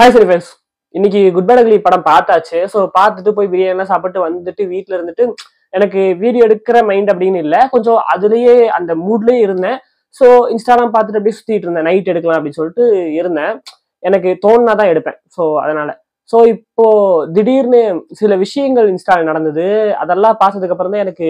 Hi சரி friends, இன்னைக்கு good bye ugly படம் பார்த்தாச்சு. ஸோ பார்த்துட்டு போய் பிரியாணிலாம் சாப்பிட்டு வந்துட்டு வீட்டில் இருந்துட்டு எனக்கு வீடியோ எடுக்கிற மைண்ட் அப்படின்னு இல்லை, கொஞ்சம் அதுலேயே அந்த மூட்லேயே இருந்தேன். ஸோ இன்ஸ்டாலாம் பார்த்துட்டு அப்படியே சுற்றிட்டு இருந்தேன், நைட் எடுக்கலாம் அப்படின்னு சொல்லிட்டு இருந்தேன். எனக்கு தோணுனா தான் எடுப்பேன். ஸோ அதனால இப்போ திடீர்னு சில விஷயங்கள் இன்ஸ்டால நடந்தது. அதெல்லாம் பார்த்ததுக்கு அப்புறம் தான் எனக்கு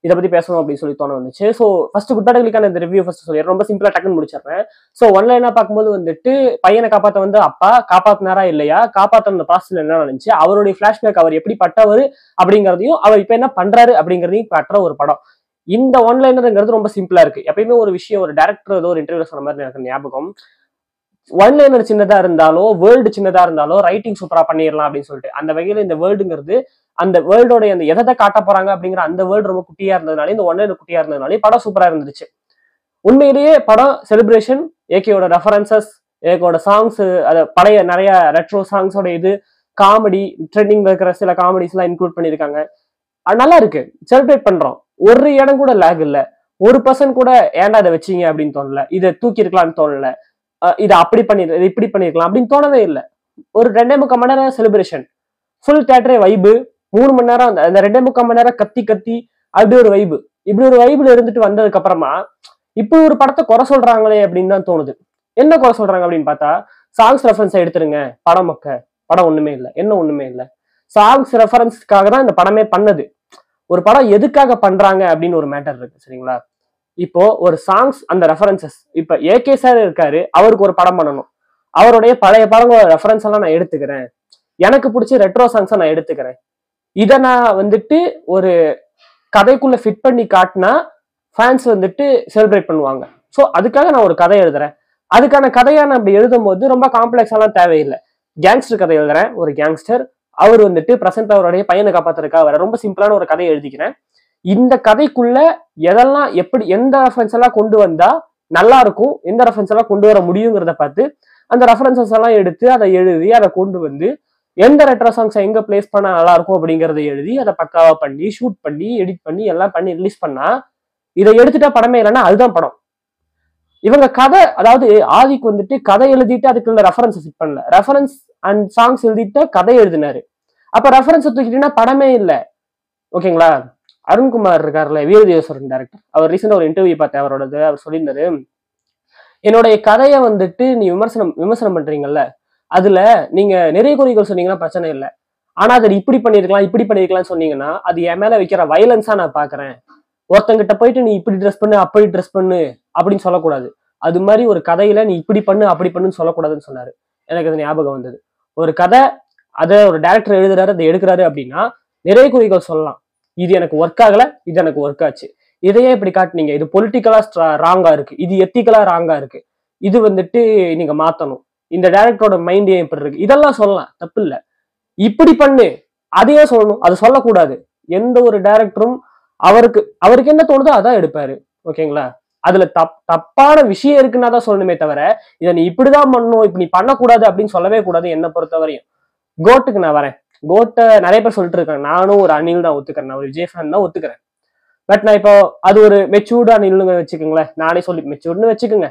இதை பத்தி பேசணும் அப்படின்னு சொல்லி தோண வந்துச்சு. ஸோ ஃபர்ஸ்ட் குட் பை uglyக்கான இந்த ரிவ்யூ ஃபர்ஸ்ட் சொல்லிடுறேன், ரொம்ப சிம்பிளா டக்குன்னு முடிச்சிடுறேன். ஸோ ஒன்லைனா பார்க்கும்போது வந்துட்டு பையனை காப்பாற்ற வந்து அப்பா காப்பாத்தினாரா இல்லையா, காப்பாற்ற ப்ராசஸ்ல என்ன நடந்துச்சு, அவருடைய பிளாஷ்பேக், அவர் எப்படி பட்டவர் அப்படிங்கிறதையும் அவர் இப்ப என்ன பண்றாரு அப்படிங்கிறதையும் காட்டுற ஒரு படம். இந்த ஒன்லைனருங்கிறது ரொம்ப சிம்பிளா இருக்கு. எப்பயுமே ஒரு விஷயம், ஒரு டேரக்டர் ஏதோ ஒரு இன்டர்வியூ சொன்ன மாதிரி எனக்கு ஞாபகம், ஒன்லைனர் சின்னதா இருந்தாலோ வேர்ல்டு சின்னதா இருந்தாலோ ரைட்டிங் சூப்பரா பண்ணிடலாம் அப்படின்னு சொல்லிட்டு. அந்த வகையில இந்த வேர்ல்டுங்கிறது அந்த வேர்ல்டோட அந்த எதை காட்ட போறாங்க அப்படிங்கிற அந்த வேர்ல்டு ரொம்ப குட்டியா இருந்ததுனால, இந்த ஒன்லைனர் குட்டியா இருந்ததுனாலே படம் சூப்பரா இருந்துச்சு. உண்மையிலேயே படம் செலிப்ரேஷன், ஏகேயோட ரெஃபரன்சஸ், ஏகோட சாங்ஸ், பழைய நிறைய ரெட்ரோ சாங்ஸோட இது காமெடி, ட்ரெண்டிங்ல இருக்கிற சில காமெடிஸ் எல்லாம் இன்க்ளூட் பண்ணிருக்காங்க. அது நல்லா இருக்கு, செலிப்ரேட் பண்றோம். ஒரு இடம் கூட லேக் இல்ல, ஒரு பர்சன் கூட ஏன்டா இதை வச்சீங்க அப்படின்னு தோணல, இதை தூக்கி இருக்கலாம்னு தோணல, இதை அப்படி பண்ணிரு இப்படி பண்ணிருக்கலாம் அப்படின்னு தோணவே இல்லை. ஒரு 2.75 மணி நேரம் செலிப்ரேஷன், ஃபுல் தியேட்டரே வைபு. 3 மணி நேரம் அந்த 2.75 மணி நேரம் கத்தி கத்தி அப்படி ஒரு வைபு. இப்படி ஒரு வைபுல இருந்துட்டு வந்ததுக்கு அப்புறமா இப்படி ஒரு படத்தை குறை சொல்றாங்களே அப்படின்னு தான் தோணுது. என்ன குறை சொல்றாங்க அப்படின்னு பார்த்தா, சாங்ஸ் ரெஃபரன்ஸ் எடுத்துருங்க, படம் ஒண்ணுமே இல்லை, என்ன ஒண்ணுமே இல்லை. சாங்ஸ் ரெஃபரன்ஸ்க்காக தான் இந்த படமே பண்ணது. ஒரு படம் எதுக்காக பண்றாங்க அப்படின்னு ஒரு மேட்டர் இருக்கு, சரிங்களா? இப்போ ஒரு சாங்ஸ் அந்த ரெஃபரன்சஸ், இப்ப ஏகே சார் இருக்காரு, அவருக்கு ஒரு படம் பண்ணணும், அவருடைய பழைய படங்களோட ரெஃபரன்ஸ் எல்லாம் நான் எடுத்துக்கிறேன், எனக்கு பிடிச்ச ரெட்ரோ சாங்ஸை நான் எடுத்துக்கிறேன், இதை நான் வந்துட்டு ஒரு கதைக்குள்ள ஃபிட் பண்ணி காட்டினா ஃபேன்ஸ் வந்துட்டு செலிப்ரேட் பண்ணுவாங்க. ஸோ அதுக்காக நான் ஒரு கதை எழுதுறேன். அதுக்கான கதையை நான் அப்படி எழுதும் போது ரொம்ப காம்ப்ளெக்ஸ் எல்லாம் தேவையில்லை. கேங்ஸ்டர் கதை எழுதுறேன், ஒரு கேங்ஸ்டர் அவர் வந்துட்டு பிரசன்ட் அவருடைய பையனை காப்பாத்துறதுக்காக வர, ரொம்ப சிம்பிளான ஒரு கதையை எழுதிக்கிறேன். இந்த கதைக்குள்ள எதெல்லாம் எப்படி எந்த ரெஃபரன்ஸ் எல்லாம் கொண்டு வந்தா நல்லா இருக்கும், எந்த ரெஃபரன்ஸ் எல்லாம் கொண்டு வர முடியுங்கிறத பார்த்து அந்த ரெஃபரன்சஸ் எல்லாம் எடுத்து அதை எழுதி அதை கொண்டு வந்து எந்த ரெட்ரோ சாங்ஸ் எங்க பிளேஸ் பண்ணா நல்லா இருக்கும் அப்படிங்கறத எழுதி அதை பக்காவா பண்ணி ஷூட் பண்ணி எடிட் பண்ணி எல்லாம் பண்ணி ரிலீஸ் பண்ணா, இதை எடுத்துட்டா படமே இல்லைன்னா அதுதான் படம். இவங்க கதை, அதாவது ஆதிக்கு வந்துட்டு கதை எழுதிட்டு அதுக்குள்ள ரெஃபரன்ஸ் ஃபிட் பண்ணல, ரெஃபரன்ஸ் அண்ட் சாங்ஸ் எழுதிட்டு கதை எழுதினாரு. அப்ப ரெஃபரன்ஸ் தூக்கிட்டீங்கன்னா படமே இல்லை, ஓகேங்களா? அருண்குமார் இருக்காருல்ல, வீரதேவசரன் டேரக்டர், அவர் ரீசெண்டா ஒரு இன்டர்வியூ பார்த்தேன் அவரோடது. அவர் சொல்லியிருந்தாரு, என்னுடைய கதையை வந்துட்டு நீ விமர்சனம் பண்றீங்கல்ல, அதுல நீங்க நிறைய குறிகள் சொன்னீங்கன்னா பிரச்சனை இல்லை, ஆனா அதை இப்படி பண்ணிருக்கலாம் சொன்னீங்கன்னா அது என் மேல வைக்கிற வயலன்ஸா நான் பாக்குறேன். ஒருத்தங்கிட்ட போயிட்டு நீ இப்படி ட்ரெஸ் பண்ணு அப்படி ட்ரெஸ் பண்ணு அப்படின்னு சொல்லக்கூடாது, அது மாதிரி ஒரு கதையில நீ இப்படி பண்ணு அப்படி பண்ணுன்னு சொல்லக்கூடாதுன்னு சொன்னாரு. எனக்கு அது ஞாபகம் வந்தது. ஒரு கதை அதை ஒரு டேரக்டர் எழுதுறாரு, அதை எடுக்கிறாரு அப்படின்னா நிறைய குறிகள் சொல்லலாம், இது எனக்கு ஒர்க் ஆகல, இது எனக்கு ஒர்க் ஆச்சு, இதையே இப்படி காட்டுனீங்க, இது பொலிட்டிக்கலா ராங்கா இருக்கு, இது எத்திக்கலா ராங்கா இருக்கு, இது வந்துட்டு நீங்க மாத்தணும், இந்த டைரக்டரோட மைண்ட் ஏன் இப்படி இருக்கு, இதெல்லாம் சொல்லலாம், தப்பு இல்லை. இப்படி பண்ணு அதையே சொல்லணும், அது சொல்லக்கூடாது. எந்த ஒரு டைரக்டரும் அவருக்கு என்ன தோணுதோ அதான் எடுப்பாரு, ஓகேங்களா? அதுல தப்பான விஷயம் இருக்குன்னா தான் சொல்லணுமே தவிர இதை நீ இப்படிதான் பண்ணணும், இப்படி பண்ணக்கூடாது அப்படின்னு சொல்லவே கூடாது. என்னை பொறுத்தவரையும் கோட்டுக்கு நான் வரேன், கோட்டை நிறைய பேர் சொல்லிட்டு இருக்காங்க, நானும் ஒரு அணில் தான் ஒத்துக்கிறேன், நான் ஒரு விஜய் ஃபேன் தான் ஒத்துக்கிறேன். பட் நான் இப்போ அது ஒரு மெச்சூர்டு அணில்னு வச்சுக்கோங்களேன், நானே சொல்லி மெச்சூர்டுன்னு வச்சுக்கோங்க.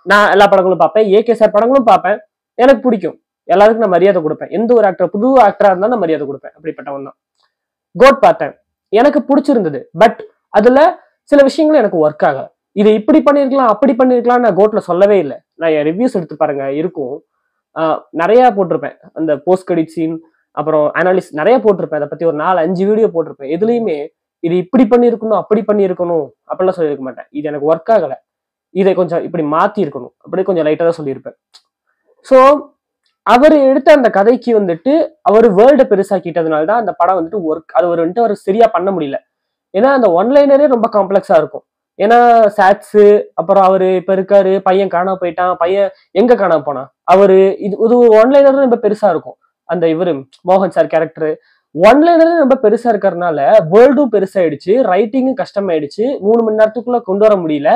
நான் எல்லா படங்களும் பார்ப்பேன், ஏகே சார் படங்களும் பார்ப்பேன், எனக்கு பிடிக்கும், எல்லாருக்கும் நான் மரியாதை கொடுப்பேன். எந்த ஒரு ஆக்டர் புது ஆக்டரா இருந்தாலும் நான் மரியாதை கொடுப்பேன், அப்படிப்பட்டவன் தான். கோட் பார்த்தேன், எனக்கு பிடிச்சிருந்தது. பட் அதுல சில விஷயங்கள் எனக்கு ஒர்க் ஆகல, இதை இப்படி பண்ணிருக்கலாம் அப்படி பண்ணிருக்கலாம் நான் கோட்ல சொல்லவே இல்லை. நான் என் ரிவ்யூஸ் எடுத்து பாருங்க, இருக்கும், நிறைய போட்டிருப்பேன், அந்த போஸ்ட் கிரெடிட் சீன், அப்புறம் அனாலிசிஸ் நிறைய போட்டிருப்பேன், அதை பத்தி ஒரு 4-5 வீடியோ போட்டிருப்பேன். எதுலையுமே இது இப்படி பண்ணிருக்கணும் அப்படி பண்ணிருக்கணும் அப்படிலாம் சொல்லியிருக்க மாட்டேன். இது எனக்கு ஒர்க் ஆகல, இதை கொஞ்சம் இப்படி மாத்தி இருக்கணும் அப்படி கொஞ்சம் லைட்டா தான் சொல்லியிருப்பேன். ஸோ அவர் எடுத்த அந்த கதைக்கு வந்துட்டு அவர் வேர்ல்டை பெருசாக்கிட்டதுனால தான் அந்த படம் வந்துட்டு அது வந்துட்டு அவர் சரியா பண்ண முடியல. ஏன்னா அந்த ஒன்லைனரே ரொம்ப காம்ப்ளெக்ஸா இருக்கும். ஏன்னா சாட்ஸ், அப்புறம் அவரு இப்ப இருக்காரு, பையன் காணாம போயிட்டான், பையன் எங்க காணாம போனா, அவரு இது ஒன்லைனரும் ரொம்ப பெருசா இருக்கும். அந்த இவரு மோகன் சார் கேரக்டர் ஒன்லைனரும் ரொம்ப பெருசா இருக்கிறதுனால வேர்ல்டும் பெருசாயிடுச்சு, ரைட்டிங்கும் கஷ்டமாயிடுச்சு, 3 மணி நேரத்துக்குள்ள கொண்டு வர முடியல,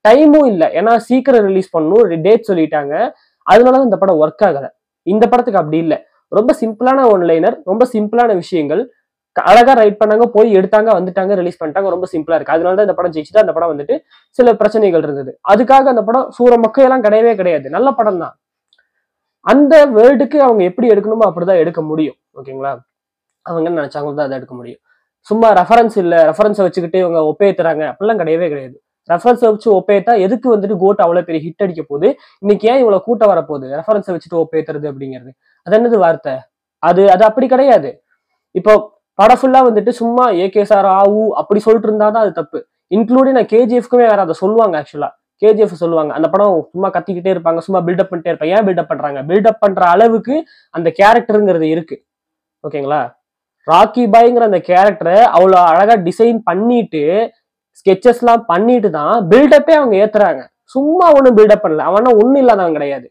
டைமும் இல்லை, ஏன்னா சீக்கிரம் ரிலீஸ் பண்ணணும், டேட் சொல்லிட்டாங்க, அதனாலதான் இந்த படம் ஒர்க் ஆகல. இந்த படத்துக்கு அப்படி இல்லை, ரொம்ப சிம்பிளான ஒன்லைனர், ரொம்ப சிம்பிளான விஷயங்கள், அழகா ரைட் பண்ணாங்க, போய் எடுத்தாங்க, வந்துட்டாங்க, ரிலீஸ் பண்ணிட்டாங்க, ரொம்ப சிம்பிளா இருக்கு. அதனாலதான் இந்த படம் ஜெயிச்சுட்டு. அந்த படம் வந்துட்டு சில பிரச்சனைகள் இருந்தது, அதுக்காக அந்த படம் சூர மக்கையெல்லாம் கிடையவே கிடையாது, நல்ல படம் தான். அந்த வேர்ல்டுக்கு அவங்க எப்படி எடுக்கணுமோ அப்படிதான் எடுக்க முடியும். ஓகேங்களா? அவங்க என்ன நினைச்சாங்களோ தான் அதை எடுக்க முடியும். சும்மா ரெஃபரன்ஸ் இல்ல, ரெஃபரன்ஸை வச்சுக்கிட்டு இவங்க ஒப்பேத்துறாங்க அப்படிலாம் கிடையவே கிடையாது. ரெஃபரன்ஸை வச்சு ஒப்பேத்தா எதுக்கு வந்துட்டு கோட் அவ்வளவு பெரிய ஹிட் அடிக்க போகுது? இன்னைக்கு ஏன் இவ்வளவு கூட்டம் வரப்போகுது? ரெஃபரன்ஸை வச்சுட்டு ஒப்பேத்துறது அப்படிங்கிறது அது என்னது வார்த்தை? அது அது அப்படி கிடையாது. இப்போ படம் ஃபுல்லா வந்துட்டு சும்மா ஏகே சார் ஆவு அப்படி சொல்லிட்டு இருந்தாதான் அது தப்பு. இன்க்ளூடிங் நான் கேஜிஎஃப்க்குமே வேற அதை சொல்லுவாங்க. ஆக்சுவலா கேஜிஎஃப் சொல்லுவாங்க, அந்த படம் சும்மா கத்திக்கிட்டே இருப்பாங்க, சும்மா பில்டப் பண்ணிட்டே இருப்பாங்க. ஏன் பில்டப் பண்றாங்க? பில்டப் பண்ற அளவுக்கு அந்த கேரக்டருங்கிறது இருக்கு. ஓகேங்களா? ராக்கி பாய்ங்கிற அந்த கேரக்டரை அவ்வளோ அழகா டிசைன் பண்ணிட்டு ஸ்கெச்சஸ் எல்லாம் பண்ணிட்டு தான் பில்டப்பே அவங்க ஏத்துறாங்க. சும்மா ஒன்றும் பில்டப் பண்ணல. அவனா ஒன்னும் இல்லாதவன் கிடையாது.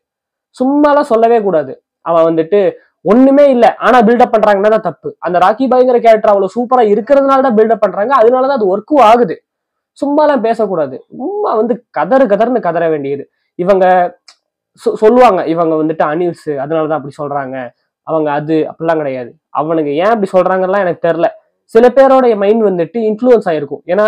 சும்மாலாம் சொல்லவே கூடாது. அவன் வந்துட்டு ஒண்ணுமே இல்லை ஆனா பில்டப் பண்றாங்கன்னா தான் தப்பு. அந்த ராக்கி பாய்ங்கிற கேரக்டர் அவ்வளவு சூப்பரா இருக்கிறதுனால தான் பில்டப் பண்றாங்க. அதனாலதான் அது ஒர்க்கும் ஆகுது. சும்மாலாம் பேசக்கூடாது. சும்மா வந்து கதறுன்னு கதற வேண்டியது. இவங்க சொல்லுவாங்க இவங்க வந்துட்டு அனில்ஸ் அதனாலதான் அப்படி சொல்றாங்க, அவங்க அது அப்படிலாம் கிடையாது. அவனுங்க ஏன் அப்படி சொல்றாங்கலாம் எனக்கு தெரியல. சில பேரோட மைண்ட் வந்துட்டு இன்ஃப்ளூயன்ஸ் ஆயிருக்கும். ஏன்னா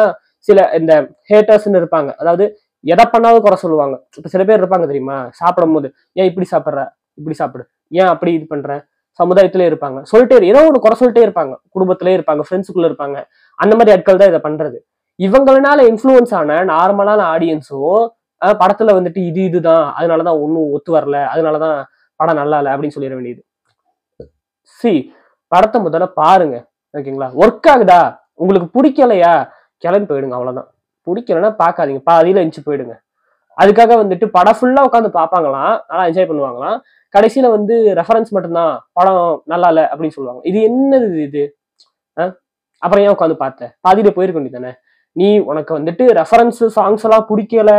சில இந்த ஹேட்டர்ஸ்ன்னு இருப்பாங்க, அதாவது எதை பண்ணாலும் குறை சொல்லுவாங்க. இப்ப சில பேர் இருப்பாங்க தெரியுமா, சாப்பிடும் போது ஏன் இப்படி சாப்பிட்ற, இப்படி சாப்பிடு, ஏன் அப்படி இது பண்ற, சமுதாயத்திலே இருப்பாங்க, சொல்லிட்டே ஏதோ ஒன்று குறை சொல்லிட்டே இருப்பாங்க. குடும்பத்திலே இருப்பாங்க, ஃப்ரெண்ட்ஸுக்குள்ள இருப்பாங்க. அந்த மாதிரி ஆட்கள் தான் இதை பண்றது. இவங்களால இன்ஃப்ளூயன்ஸ் ஆன நார்மலான ஆடியன்ஸும் படத்துல வந்துட்டு இதுதான் அதனாலதான் ஒன்னும் ஒத்து வரல, அதனாலதான் படம் நல்லா இல்லை அப்படின்னு சொல்லிட வேண்டியது. படத்தை முதல்ல பாருங்க. ஓகேங்களா? ஒர்க் ஆகுதா, உங்களுக்கு பிடிக்கலையா கிளம்பி போயிடுங்க, அவ்வளவுதான். பிடிக்கலன்னா பாக்காதீங்க, பாதியில எஞ்சி போயிடுங்க. அதுக்காக வந்துட்டு படம் ஃபுல்லா உட்காந்து பார்ப்பாங்களாம், நல்லா என்ஜாய் பண்ணுவாங்களாம். கடைசியில வந்து ரெஃபரன்ஸ் மட்டும்தான், படம் நல்லா இல்லை அப்படின்னு சொல்லுவாங்க. இது என்னது இது? அப்புறம் ஏன் உட்காந்து பார்த்த? பாதியில போயிருக்க வேண்டியதானே. நீ உனக்கு வந்துட்டு ரெஃபரன்ஸ் சாங்ஸ் எல்லாம் பிடிக்கல,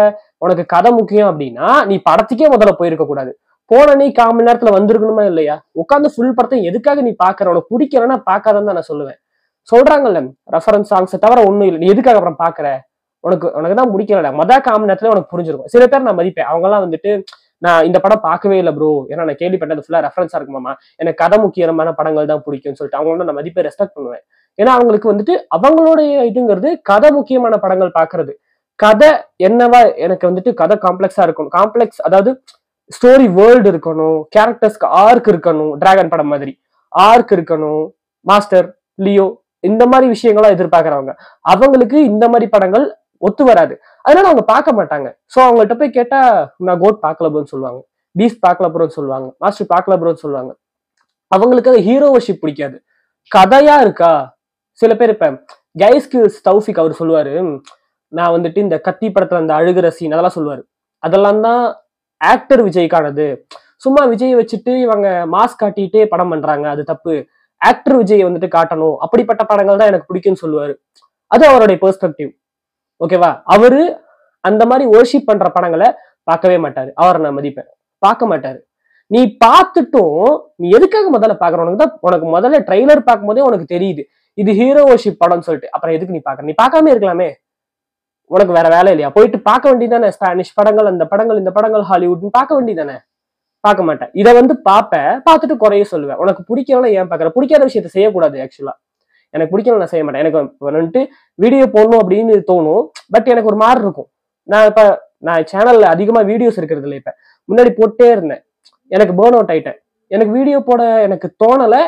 உனக்கு கதை முக்கியம் அப்படின்னா நீ படத்துக்கே முதல்ல போயிருக்க கூடாது. போன நீ 1/4 மணி நேரத்துல வந்திருக்கணுமா இல்லையா? உட்காந்து ஃபுல் படத்தை எதுக்காக நீ பாக்குற? உனக்கு பிடிக்கலன்னா பாக்காதன்னு தான் நான் சொல்லுவேன். சொல்றாங்கல்ல ரெஃபரன்ஸ் சாங்ஸை தவிர ஒண்ணும் இல்லை, நீ எதுக்காக அப்புறம் பாக்குற? உனக்கு தான் பிடிக்கல. முதல் 1/4 மணி நேரத்துல உனக்கு புரிஞ்சிருக்கும். சில பேர் நான் மதிப்பேன், அவங்க எல்லாம் வந்துட்டு நான் இந்த படம் பார்க்கவே இல்லை ப்ரோ, ஏன்னா நான் கேள்விப்பட்டது ஃபுல்லா ரெஃபரன்ஸா இருக்குமாமா, எனக்கு கதை முக்கியமான படங்கள் தான் பிடிக்கும்னு சொல்லிட்டு அவங்களோட நான் மதிப்பை ரெஸ்பெக்ட் பண்ணுவேன். ஏன்னா அவங்களுக்கு வந்துட்டு அவங்களுடைய இதுங்கிறது கதை முக்கியமான படங்கள் பாக்குறது. கதை என்னவா எனக்கு வந்துட்டு கதை காம்ப்ளெக்ஸா இருக்கணும். காம்ப்ளெக்ஸ் அதாவது ஸ்டோரி வேர்ல்டு இருக்கணும், கேரக்டர்ஸ்க்கு ஆர்க் இருக்கணும். டிராகன் படம் மாதிரி ஆர்க் இருக்கணும். மாஸ்டர், லியோ, இந்த மாதிரி விஷயங்கள்லாம் எதிர்பார்க்கறவங்க அவங்களுக்கு இந்த மாதிரி படங்கள் ஒத்து வராது. அதனால அவங்க பார்க்க மாட்டாங்க. சோ அவங்கள்ட்ட போய் கேட்டா நான் கோட் பார்க்கல ப்ரோன்னு சொல்லுவாங்க, பீஸ்ட் பார்க்கல ப்ரோன்னு சொல்லுவாங்க, மாஸ்டர் பார்க்கல ப்ரோன்னு சொல்லுவாங்க. அவங்களுக்கு அது ஹீரோவர்ஷிப் பிடிக்காது, கதையா இருக்கா. சில பேர் இப்ப கைஸ்கில்ஸ் தௌஃபிக் அவர் சொல்லுவாரு, நான் வந்துட்டு இந்த கத்தி படத்துல அந்த அழுகிற சீன் அதெல்லாம் சொல்லுவாரு, அதெல்லாம் தான் ஆக்டர் விஜய்க்கானது. சும்மா விஜய் வச்சுட்டு இவங்க மாஸ்க் காட்டிட்டே படம் பண்றாங்க, அது தப்பு. ஆக்டர் விஜய் வந்துட்டு காட்டணும், அப்படிப்பட்ட படங்கள் தான் எனக்கு பிடிக்கும்னு சொல்லுவாரு. அது அவருடைய பெர்ஸ்பெக்டிவ். ஓகேவா? அவரு அந்த மாதிரி வர்ஷிப் பண்ற படங்களை பார்க்கவே மாட்டாரு. அவரை நான் மதிப்பேன், பார்க்க மாட்டாரு. நீ பார்த்துட்டும் நீ எதுக்காக முதல்ல பாக்குறவனுக்கு தான் உனக்கு முதல்ல ட்ரெய்லர் பார்க்கும் போதே உனக்கு தெரியுது இது ஹீரோ வர்ஷிப் படம்னு சொல்லிட்டு. அப்புறம் எதுக்கு நீ பாக்குற? நீ பார்க்காம இருக்கலாமே, உனக்கு வேற வேலை இல்லையா? போயிட்டு பார்க்க வேண்டியதானே ஸ்பானிஷ் படங்கள், அந்த படங்கள், இந்த படங்கள், ஹாலிவுட்னு பார்க்க வேண்டியதானே. பார்க்க மாட்டேன். இதை வந்து பார்ப்பேன், பார்த்துட்டு குறைய சொல்லுவேன். உனக்கு பிடிக்கலன்னா ஏன் பார்க்குற? பிடிக்காத விஷயத்த செய்யக்கூடாது. ஆக்சுவலா எனக்கு பிடிக்கல, நான் செய்ய மாட்டேன். எனக்கு வந்துட்டு வீடியோ போடணும் அப்படின்னு தோணும், பட் எனக்கு ஒரு மாதிரி இருக்கும். நான் சேனல்ல அதிகமா வீடியோஸ் இருக்கிறது இல்லை. இப்ப முன்னாடி போட்டே இருந்தேன், எனக்கு பேர்ன் அவுட் ஆயிட்டேன். எனக்கு வீடியோ போட எனக்கு தோணலை,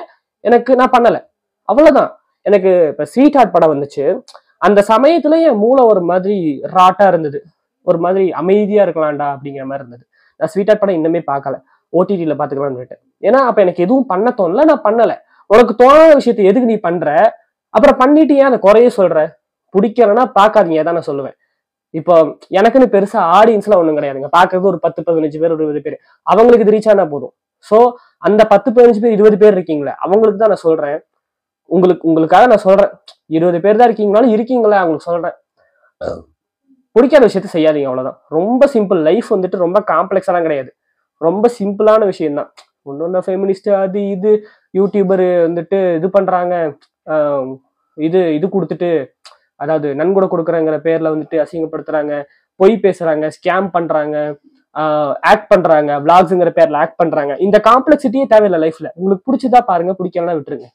நான் பண்ணலை, அவ்வளவுதான். எனக்கு இப்ப ஸ்வீட் ஹார்ட் படம் வந்துச்சு, அந்த சமயத்துல என் மூளை ஒரு மாதிரி ராட்டா இருந்தது, ஒரு மாதிரி அமைதியா இருக்கலாம்டா அப்படிங்கிற மாதிரி இருந்தது. நான் ஸ்வீட் ஹார்ட் படம் இன்னுமே பார்க்கல, ஓடிடியில பாத்துக்கலாம்னு விட்டேன். ஏன்னா அப்ப எனக்கு எதுவும் பண்ண தோணல, நான் பண்ணல. உனக்கு தோணாத விஷயத்த எதுக்கு நீ பண்ற? அப்புறம் பண்ணிட்டு ஏன் அந்த குறைய சொல்ற? பிடிக்கலன்னா பாக்காதீங்க தான் நான் சொல்லுவேன். இப்போ எனக்குன்னு பெருசா ஆடியன்ஸ்லாம் ஒண்ணும் கிடையாதுங்க, பாக்குறது ஒரு 10-15 பேர், ஒரு 20 பேர், அவங்களுக்கு இது ரீச் ஆனா போதும். சோ அந்த 10-15 பேர் 20 பேர் இருக்கீங்களே, அவங்களுக்கு தான் நான் சொல்றேன். உங்களுக்காக நான் சொல்றேன், 20 பேர் தான் இருக்கீங்கனாலும் இருக்கீங்களே, அவங்களுக்கு சொல்றேன், பிடிக்காத விஷயத்த செய்யாதீங்க, அவ்வளவுதான். ரொம்ப சிம்பிள். லைஃப் வந்துட்டு ரொம்ப காம்ப்ளெக்ஸாலாம் கிடையாது, ரொம்ப சிம்பிளான விஷயம் தான். ஒன்னொன்னு ஃபெமினிஸ்ட் அது இது யூடியூபர் வந்துட்டு இது பண்றாங்க, இது கொடுத்துட்டு, அதாவது நன்கொடை கொடுக்குறங்கிற பேர்ல வந்துட்டு அசிங்கப்படுத்துறாங்க, பொய் பேசுறாங்க, ஸ்கேம் பண்றாங்க, ஆக்ட் பண்றாங்க, விளாக்ஸ்ங்கிற பேர்ல ஆக்ட் பண்றாங்க. இந்த காம்ப்ளெக்சிட்டியே தேவையில்லை லைஃப்ல. உங்களுக்கு பிடிச்சதா பாருங்க, பிடிக்கலாம் விட்டுருங்க.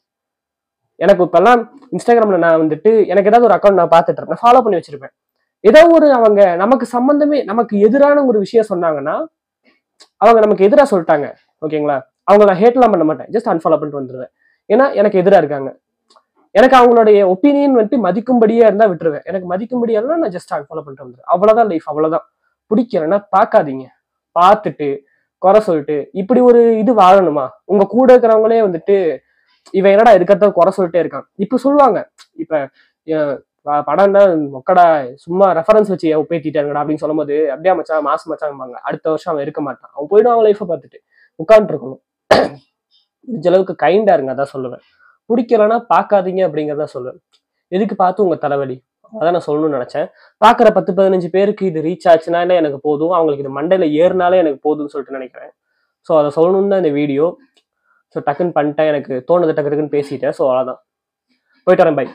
எனக்கு இப்பெல்லாம் இன்ஸ்டாகிராம்ல நான் வந்துட்டு எனக்கு ஏதாவது ஒரு அக்கௌண்ட் நான் பார்த்துட்டு இருப்பேன், ஃபாலோ பண்ணி வச்சிருப்பேன். ஏதோ ஒரு அவங்க நமக்கு சம்பந்தமே நமக்கு எதிரான ஒரு விஷயம் சொன்னாங்கன்னா, அவங்க நமக்கு எதிராக சொல்லிட்டாங்க, ஓகேங்களா. அவங்கள நான் ஹேட்லாம் பண்ண மாட்டேன், ஜஸ்ட் அன்ஃபாலோ பண்ணிட்டு வந்துருவேன். ஏன்னா எனக்கு எதிரா இருக்காங்க. எனக்கு அவங்களுடைய ஒப்பீனியன் வந்துட்டு மதிக்கும்படியா இருந்தா விட்டுருவேன். எனக்கு மதிக்கும்படியா இருந்தா நான் ஜஸ்ட் அன்ஃபாலோ பண்ணிட்டு வந்துருவேன். அவ்வளவுதான் லைஃப், அவ்வளவுதான். பிடிக்கலன்னா பார்க்காதீங்க. பார்த்துட்டு குறை சொல்லிட்டு இப்படி ஒரு இது வாழணுமா? உங்க கூட இருக்கிறவங்களே வந்துட்டு இவன் என்னடா இருக்கிறத குறை சொல்லிட்டே இருக்கான் இப்ப சொல்லுவாங்க. இப்ப படம் தான் மொக்கடா, சும்மா ரெஃபரன்ஸ் வச்சு ஒப்பேத்திட்டாங்கடா அப்படின்னு சொல்லும் போது, அப்படியே மச்சான் மாசம் மச்சாங்க, அடுத்த வருஷம் அவன் இருக்க மாட்டான், அவன் போயிடும், அவன் லைஃபை பார்த்துட்டு உட்காந்துட்டு இருக்கணும். முடிஞ்ச அளவுக்கு கைண்டா இருங்க, அதான் சொல்லுவேன். பிடிக்கலன்னா பார்க்காதீங்க அப்படிங்கிறத சொல்லுவேன். எதுக்கு பார்த்து உங்க தலைவலி, அதான் நான் சொல்லணும்னு நினைச்சேன். பாக்குற 10-15 பேருக்கு இது ரீச் ஆச்சுனாலே எனக்கு போதும், அவங்களுக்கு இது மண்டையில ஏறினாலே எனக்கு போதும்னு சொல்லிட்டு நினைக்கிறேன். ஸோ அதை சொல்லணும்னு தான் இந்த வீடியோ. ஸோ டக்குன்னு பண்ணிட்டேன், எனக்கு தோணுது டக்கு டக்குன்னு பேசிட்டேன். ஸோ அவ்வளோதான், போயிட்டு வரேன், பை.